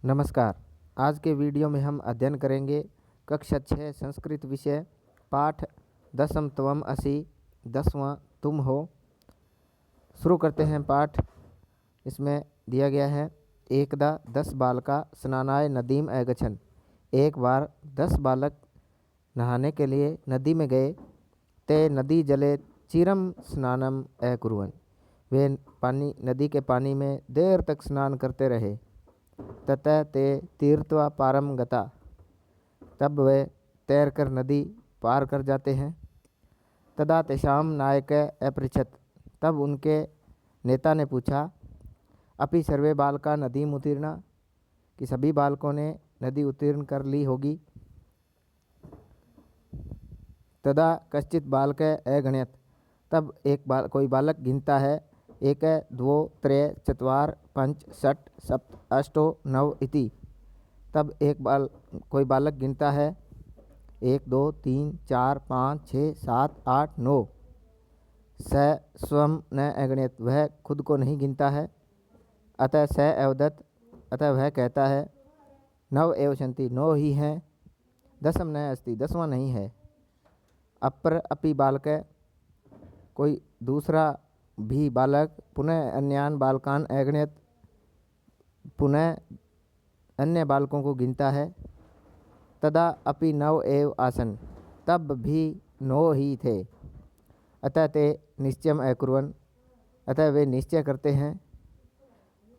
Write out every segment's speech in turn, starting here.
नमस्कार। आज के वीडियो में हम अध्ययन करेंगे कक्षा 6 संस्कृत विषय पाठ 10वीं त्वम असि 10वां तुम हो। शुरू करते हैं पाठ। इसमें दिया गया है एकदा 10 बालका स्नानाय नदीम अगछन। एक बार 10 बालक नहाने के लिए नदी में गए। ते नदी जले चिरम स्नानम अकुर्वन्। वे नदी के पानी में देर तक स्नान करते रहे। ततः ते तीर्थवा पारम गता। तब वे तैरकर नदी पार कर जाते हैं। तदा तेषां नायक अपृच्छत्। तब उनके नेता ने पूछा अपि सर्वे बालका नदी उत्तीर्णा, कि सभी बालकों ने नदी उत्तीर्ण कर ली होगी। तदा कश्चित् बालक अगणयत्। तब कोई बालक गिनता है एक द्वो त्रय चत्वार पंच षट् सप्त अष्टो नव इति। तब कोई बालक गिनता है 1 2 3 4 5 6 7 8 9। स स्वम न अगणयत्। वह खुद को नहीं गिनता है। अतः स अवदत्। अतः वह कहता है 9 एव सन्ति, 9 ही हैं। 10 न अस्ति, 10वां नहीं है। अपर अपि बालक, कोई दूसरा भी बालक पुनः अन्यान बालकान अगणयत्, पुनः अन्य बालकों को गिनता है। तदा अपि 9 एव आसन, तब भी 9 ही थे। अतः ते निश्चयम अकुर्वन्। अतः वे निश्चय करते हैं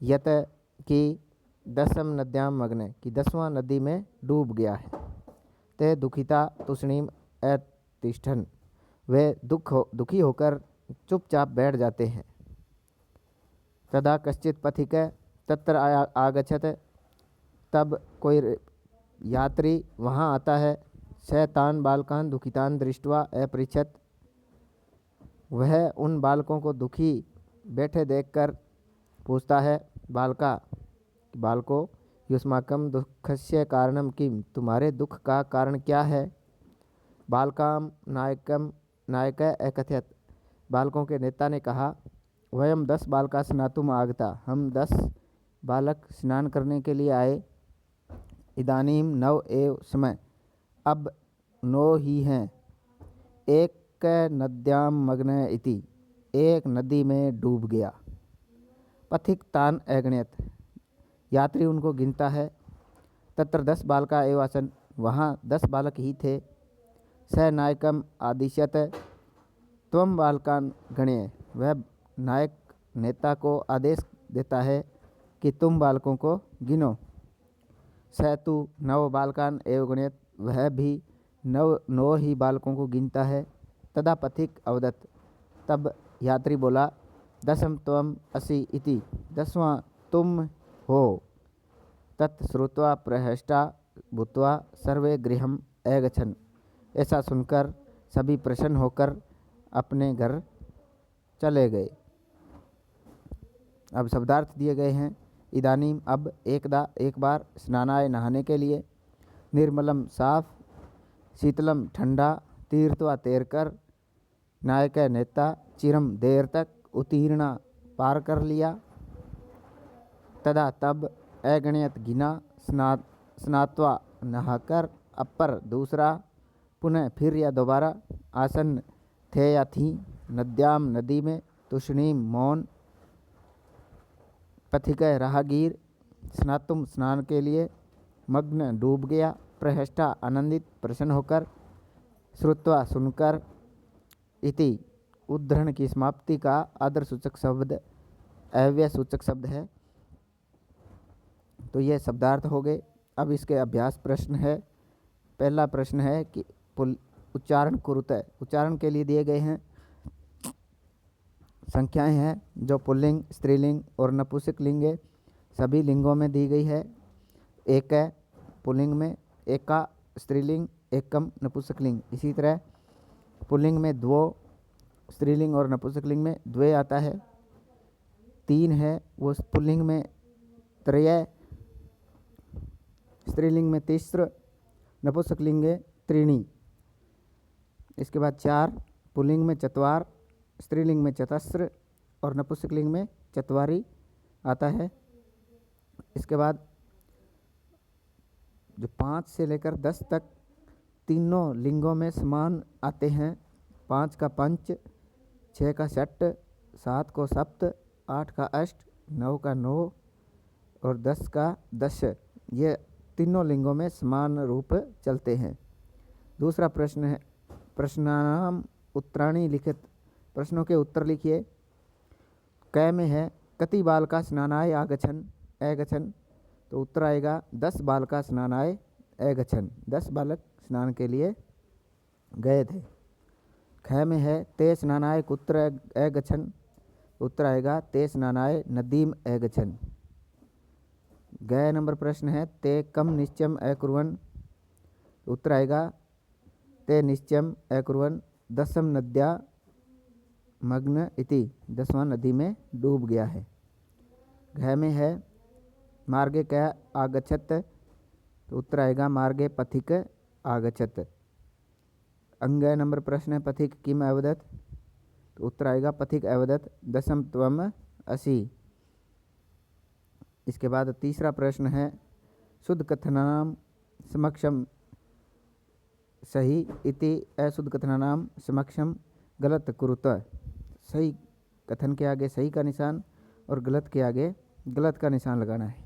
यत कि 10म् नद्याम मग्न, कि 10वां नदी में डूब गया है। ते दुखिता तुष्णीम अतिष्ठन्। वे दुखी होकर चुपचाप बैठ जाते हैं। तदा कश्चित् पथिक तत्र आगच्छत्। तब कोई यात्री वहाँ आता है। स तान् बालकान् दुखितान् दृष्ट्वा अपृच्छत्। वह उन बालकों को दुखी बैठे देखकर पूछता है बालकों युष्माकं दुःखस्य कारणं किं, तुम्हारे दुख का कारण क्या है। बालकाम नायक अकथयत्। बालकों के नेता ने कहा वयम 10 बालका स्नातुम आगता। हम 10 बालक स्नान करने के लिए आए। इदानीम 9 एव समय, अब 9 ही हैं। एक नद्याम मग्न इति, एक नदी में डूब गया। पथिक तान अगणयत्। यात्री उनको गिनता है। तत्र 10 बालका एव आसन, वहाँ 10 बालक ही थे। स नायकम आदिश्यत। त्वम बालकान गणय। वह नायक नेता को आदेश देता है कि तुम बालकों को गिनो। स तु 9 बालकान एव गणयत्। वह भी 9 ही बालकों को गिनता है। तदा पथिक अवदत्। तब यात्री बोला 10म् त्वम असि इति, 10वां तुम हो। तत् श्रुत्वा प्रहष्टा भूत्वा सर्वे गृहम् अगच्छन्। ऐसा सुनकर सभी प्रसन्न होकर अपने घर चले गए। अब शब्दार्थ दिए गए हैं। इदानीम अब, एकदा एक बार, स्नानाय नहाने के लिए, निर्मलम साफ, शीतलम ठंडा, तीर्थवा तैरकर, नायक नेता, चिरम देर तक, उत्तीर्णा पार कर लिया। तदा तब, अगणयत गिना, स्नात्वा नहाकर, अपर दूसरा, पुनः फिर या दोबारा, आसन थे या थी, नद्याम नदी में, तुष्णीम मौन, पथिक राहगीर, स्नातुम स्नान के लिए, मग्न डूब गया, प्रहष्टा आनंदित प्रसन्न होकर, श्रुत्वा सुनकर, इति उद्धरण की समाप्ति का आदर सूचक शब्द अव्यय सूचक शब्द है। तो यह शब्दार्थ हो गए। अब इसके अभ्यास प्रश्न है। पहला प्रश्न है कि उच्चारण कुरुतः, उच्चारण के लिए दिए गए हैं संख्याएं हैं जो पुल्लिंग, स्त्रीलिंग और नपुंसकलिंग सभी लिंगों में दी गई है। एक है पुल्लिंग में, एक का स्त्रीलिंग, एकम नपुंसकलिंग। इसी तरह पुल्लिंग में 2, स्त्रीलिंग और नपुंसकलिंग में 2 आता है। 3 है वो पुल्लिंग में त्रय, स्त्रीलिंग में तिस्र, नपुंसकलिंग त्रीणी। इसके बाद 4 पुल्लिंग में चत्वार, स्त्रीलिंग में चतस्र और नपुंसकलिंग में चत्वारी आता है। इसके बाद जो 5 से लेकर 10 तक तीनों लिंगों में समान आते हैं। 5 का पंच, 6 का षट, 7 को सप्त, 8 का अष्ट, 9 का नौ और 10 का दश, ये तीनों लिंगों में समान रूप चलते हैं। दूसरा प्रश्न है प्रश्नानाम उत्तराणी लिखित, प्रश्नों के उत्तर लिखिए। क में है कति बालका स्नानाय आगछन अगछन, तो उत्तर आएगा 10 बालका स्नानाय अगछन, 10 बालक स्नान के लिए गए थे। ख में है ते स्नानाय कुत्र अगछन, उत्तर आएगा ते स्नानाय नदीम अगछन। ग नंबर प्रश्न है ते कम निश्चयम अकुर्वन्, उत्तर आएगा ते निश्चयम अकुर्वन् दशम नद्या मग्न इति, 10वां नदी में डूब गया है। घ में है मार्गे क्या आगच्छत, तो उत्तर आएगा मार्गे पथिक आगच्छत। अंग नंबर प्रश्न है पथिक किम अवदत्, तो उत्तर आएगा पथिक अवदत् दशम त्वम असि। इसके बाद तीसरा प्रश्न है शुद्ध कथनानाम समक्षम सही इति अशुद्ध कथनानाम समक्षम गलत कुरुत, सही कथन के आगे सही का निशान और गलत के आगे गलत का निशान लगाना है।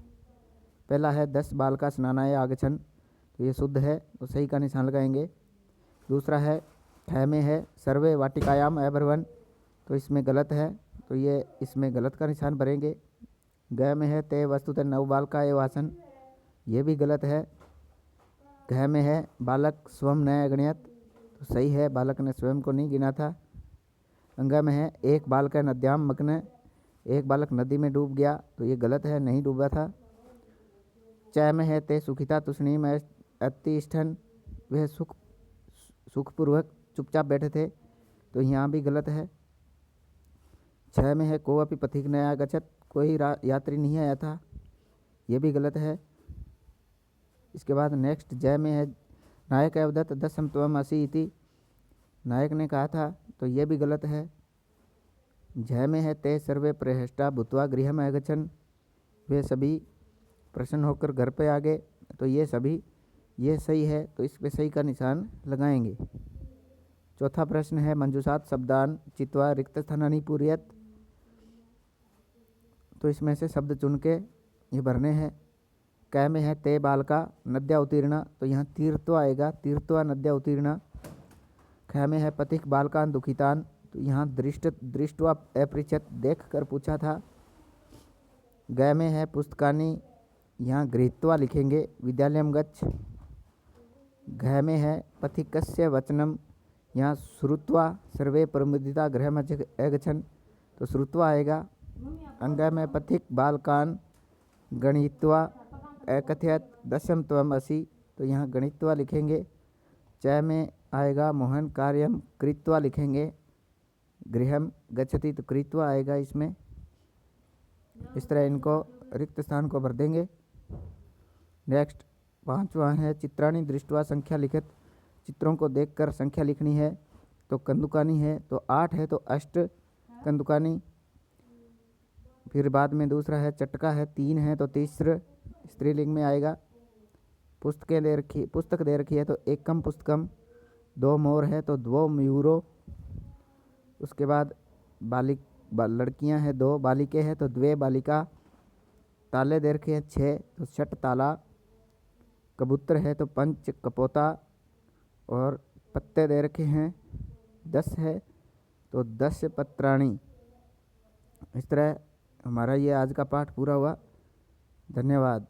पहला है 10 बालका स्नानाय आगछन, तो ये शुद्ध है तो सही का निशान लगाएंगे। दूसरा है ख में है सर्वे वाटिकायाम अब्रवन, तो इसमें गलत है तो ये इसमें गलत का निशान भरेंगे। ग में है ते वस्तुतः 9 बालका एव आसन, ये भी गलत है। घ में है बालक स्वयं न अगणयत, तो सही है, बालक ने स्वयं को नहीं गिना था। अंग में है एक बालक नद्याम मग्न, एक बालक नदी में डूब गया, तो ये गलत है, नहीं डूबा था। च में है ते सुखिता तुष्णीम अतिष्ठन, वह सुखपूर्वक चुपचाप बैठे थे, तो यहाँ भी गलत है। 6 में है को अपि पथिक न आगच्छत, कोई यात्री नहीं आया था, ये भी गलत है। इसके बाद नेक्स्ट जय में है नायक अवदत्त दशम त्वम असि इति, नायक ने कहा था, तो ये भी गलत है। जय में है ते सर्वे प्रहष्टा भूत्वा गृहम आगच्छन, वे सभी प्रसन्न होकर घर पे आ गए, तो ये सभी ये सही है, तो इस पे सही का निशान लगाएंगे। चौथा प्रश्न है मंजूषात शब्दान चित्वा रिक्त स्थानानि पूर्यत, तो इसमें से शब्द चुन के ये भरने हैं। क में है ते बालका नद्या उत्तीर्ण, तो यहाँ तीर्थवा आएगा, तीर्थवा नद्या उत्तीर्ण। ख में है पथिक बालकान दुखितान, तो यहाँ दृष्टवा अपृच्छत, देख कर पूछा था। ग में है पुस्तकानि, यहाँ गृहीत्वा लिखेंगे, विद्यालयम गच्छ। घ में है पथिकस्य वचनम, यहाँ श्रुत्वा सर्वे प्रमुदिता गृहम अगच्छन्, तो श्रुत्वा आएगा। अंग में पथिक बालकान गणित्वा अकथयत दशम त्वम असि, तो यहाँ गणित्वा लिखेंगे। च में आएगा मोहन कार्यम कृत्वा लिखेंगे, गृहम गच्छति, तो कृत्वा आएगा इसमें। इस तरह इनको रिक्त स्थान को भर देंगे। नेक्स्ट 5वां है चित्राणी दृष्टवा संख्या लिखित, चित्रों को देखकर संख्या लिखनी है। तो कंदुकानी है तो 8 है, तो अष्ट कंदुकानी। फिर बाद में दूसरा है चटका है, 3 है, तो तीसर स्त्रीलिंग में आएगा। पुस्तक दे रखी है, तो एकम पुस्तकम। 2 मोर है, तो 2 मयूरो। उसके बाद लड़कियां हैं 2, बालिके हैं तो 2 बालिका। ताले दे रखे हैं 6, तो षट ताला। कबूतर है तो 5 कपोता। और पत्ते दे रखे हैं 10 है, तो 10 पत्राणी। इस तरह हमारा ये आज का पाठ पूरा हुआ। धन्यवाद।